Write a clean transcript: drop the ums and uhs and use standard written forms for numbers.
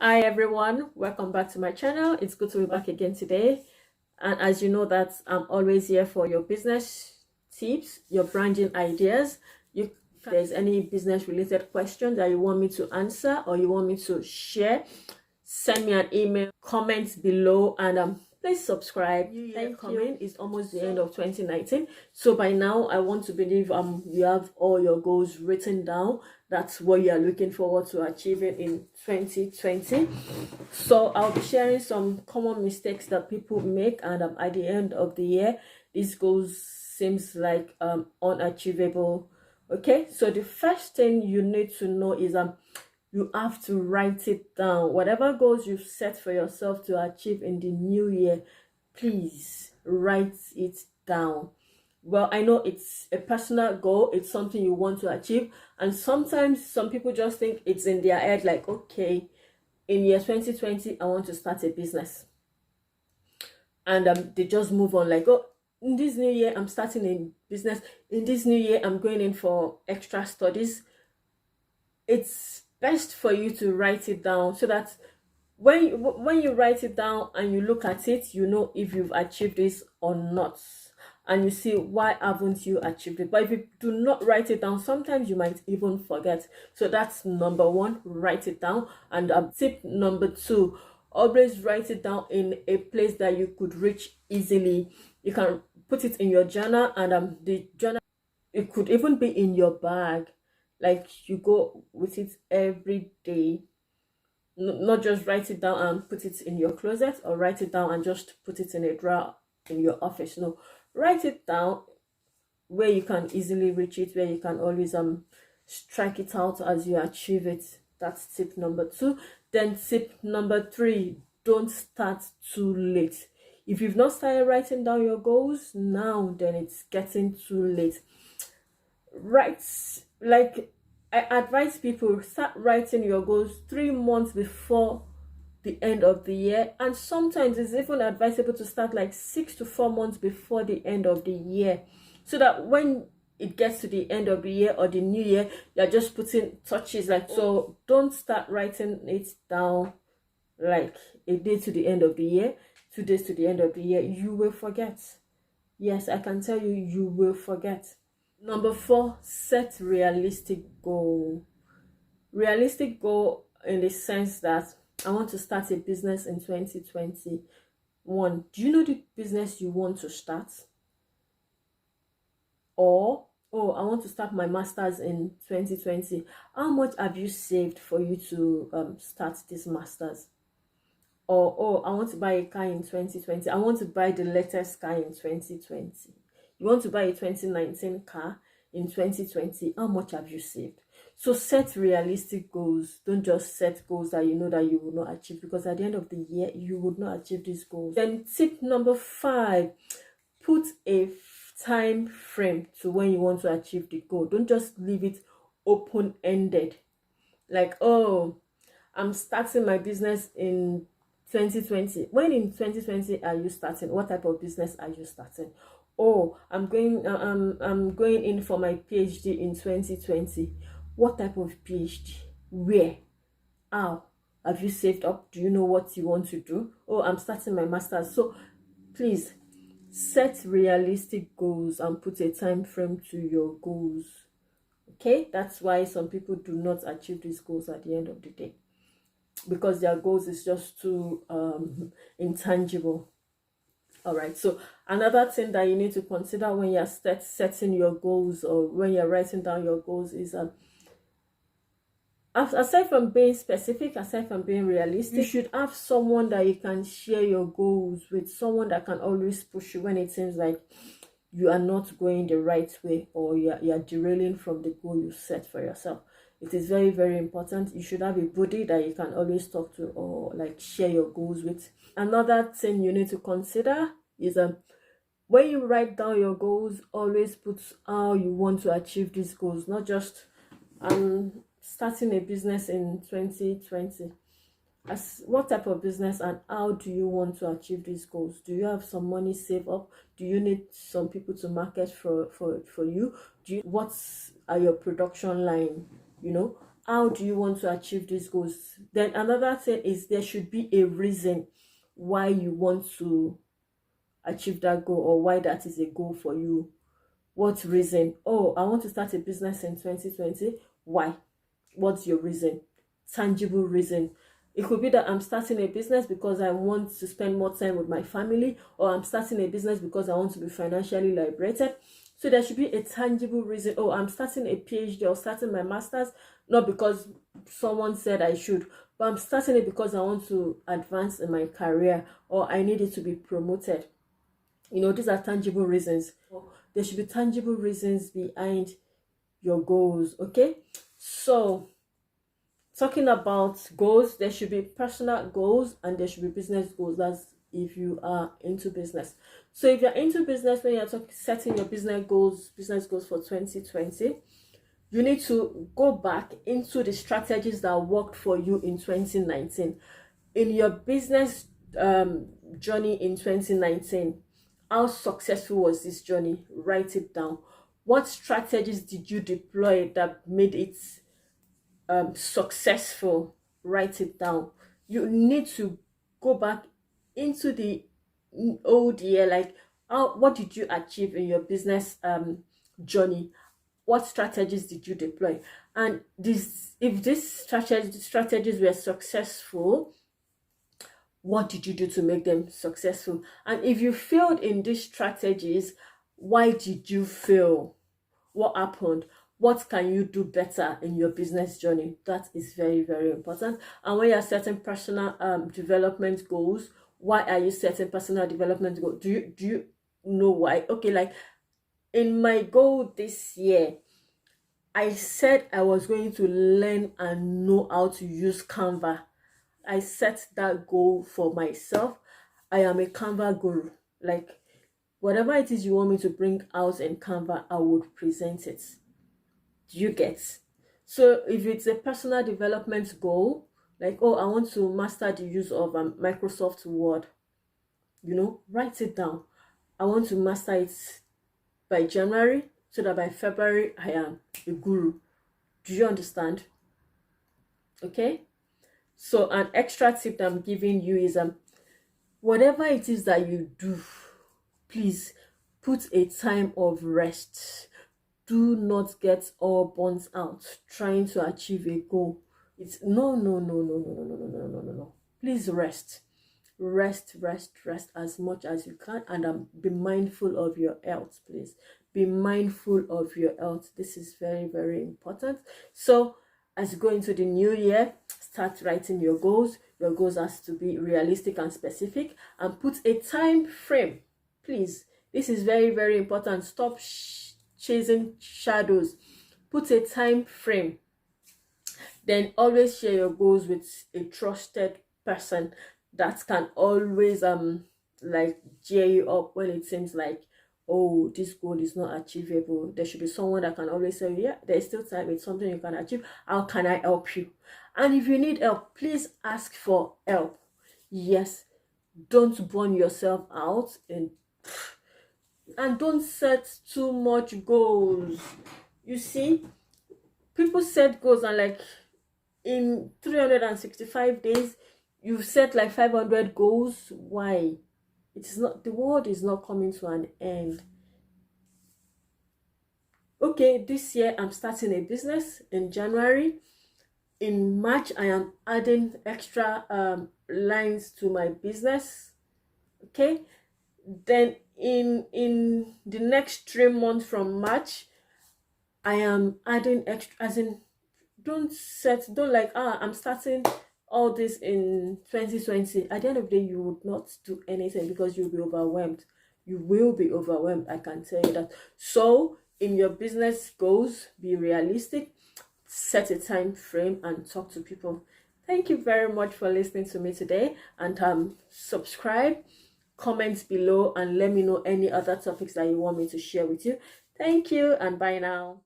Hi everyone, welcome back to my channel. It's good to be back again today. And as you know that I'm always here for your business tips, your branding ideas. If there's any business related question that you want me to answer or you want me to share, send me an email, comment below, and please subscribe. Thank you. It's almost the end of 2019, so by now I want to believe you have all your goals written down. That's what you are looking forward to achieving in 2020. So I'll be sharing some common mistakes that people make, and at the end of the year these goals seems like unachievable. Okay, so the first thing you need to know is you have to write it down. Whatever goals you've set for yourself to achieve in the new year, please write it down. Well, I know it's a personal goal, it's something you want to achieve, and sometimes some people just think it's in their head, like, okay, in year 2020 I want to start a business, and they just move on, like, oh, in this new year I'm starting a business, in this new year I'm going in for extra studies. It's best for you to write it down so that when you write it down and you look at it, you know if you've achieved this or not, and you see why haven't you achieved it. But if you do not write it down, sometimes you might even forget. So that's number one, write it down. And tip number two, always write it down in a place that you could reach easily. You can put it in your journal, and the journal, it could even be in your bag, like you go with it every day. Not just write it down and put it in your closet, or write it down and just put it in a drawer in your office. No, write it down where you can easily reach it, where you can always strike it out as you achieve it. That's tip number two. Then tip number three, don't start too late. If you've not started writing down your goals now, then it's getting too late. I advise people, start writing your goals 3 months before the end of the year, and sometimes it's even advisable to start like 6 to 4 months before the end of the year, so that when it gets to the end of the year or the new year, you're just putting touches. Like, so don't start writing it down like a day to the end of the year, 2 days to the end of the year. You will forget. Yes, I can tell you, you will forget. Number four, set realistic goal. Realistic goal in the sense that I want to start a business in 2021. Do you know the business you want to start? Or, oh, I want to start my master's in 2020. How much have you saved for you to start this master's? Or, oh, I want to buy a car in 2020. I want to buy the latest car in 2020. You want to buy a 2019 car in 2020. How much have you saved? So set realistic goals. Don't just set goals that you know that you will not achieve, because at the end of the year you would not achieve these goals. Then tip number five, put a time frame to when you want to achieve the goal. Don't just leave it open-ended, like, oh, I'm starting my business in 2020. When in 2020 are you starting? What type of business are you starting? Oh, I'm going in for my PhD in 2020. What type of PhD? Where? How? Have you saved up? Do you know what you want to do? Oh, I'm starting my master's. So please set realistic goals and put a time frame to your goals. Okay, that's why some people do not achieve these goals at the end of the day, because their goals is just too intangible. All right, so another thing that you need to consider when you're setting your goals, or when you're writing down your goals, is aside from being specific, aside from being realistic, you should have someone that you can share your goals with, someone that can always push you when it seems like you are not going the right way, or you're derailing from the goal you set for yourself. It is very, very important. You should have a buddy that you can always talk to, or like share your goals with. Another thing you need to consider is when you write down your goals, always put how you want to achieve these goals, not just starting a business in 2020. As what type of business and how do you want to achieve these goals? Do you have some money saved up? Do you need some people to market for you? What are your production line? You know, how do you want to achieve these goals? Then another thing is there should be a reason why you want to achieve that goal, or why that is a goal for you. What reason? Oh, I want to start a business in 2020. Why? What's your reason? Tangible reason. It could be that I'm starting a business because I want to spend more time with my family, or I'm starting a business because I want to be financially liberated. So there should be a tangible reason. Oh, I'm starting a PhD or starting my master's, not because someone said I should, but I'm starting it because I want to advance in my career, or I need it to be promoted. These are tangible reasons. There should be tangible reasons behind your goals, okay? So, talking about goals, there should be personal goals and there should be business goals. That's if you are into business. So if you're into business, when you're setting your business goals for 2020, you need to go back into the strategies that worked for you in 2019. In your business journey in 2019, how successful was this journey? Write it down. What strategies did you deploy that made it successful? Write it down. You need to go back into the old year, like what did you achieve in your business journey? What strategies did you deploy? And if these strategies were successful, what did you do to make them successful? And if you failed in these strategies, why did you fail? What happened? What can you do better in your business journey? That is very, very important. And when you're setting personal development goals, why are you setting personal development goals? Do you know why? Okay, like in my goal this year, I said I was going to learn and know how to use Canva. I set that goal for myself. I am a Canva guru. Like, whatever it is you want me to bring out in Canva, I would present it. Do you get? So if it's a personal development goal, like, oh, I want to master the use of Microsoft Word, write it down. I want to master it by January, so that by February I am a guru. Do you understand? Okay. So an extra tip that I'm giving you is whatever it is that you do, please put a time of rest. Do not get all burnt out trying to achieve a goal. It's no. Please rest as much as you can, and be mindful of your health. Please be mindful of your health. This is very, very important. So as you go into the new year, start writing your goals. Your goals has to be realistic and specific, and put a time frame. Please, this is very, very important. Stop chasing shadows. Put a time frame. Then always share your goals with a trusted person that can always like cheer you up when it seems like, oh, this goal is not achievable. There should be someone that can always say, yeah, there's still time, it's something you can achieve. How can I help you? And if you need help, please ask for help. Yes, don't burn yourself out, and don't set too much goals. You see, people set goals and like in 365 days you've set like 500 goals. Why? It's not, the world is not coming to an end. Okay, this year I'm starting a business in January. In March I am adding extra lines to my business. Okay, then in the next 3 months from March I am adding extra, as in, don't like, I'm starting all this in 2020. At the end of the day, you would not do anything because you'll be overwhelmed. You will be overwhelmed, I can tell you that. So in your business goals, be realistic, set a time frame, and talk to people. Thank you very much for listening to me today, and subscribe, comment below, and let me know any other topics that you want me to share with you. Thank you, and bye now.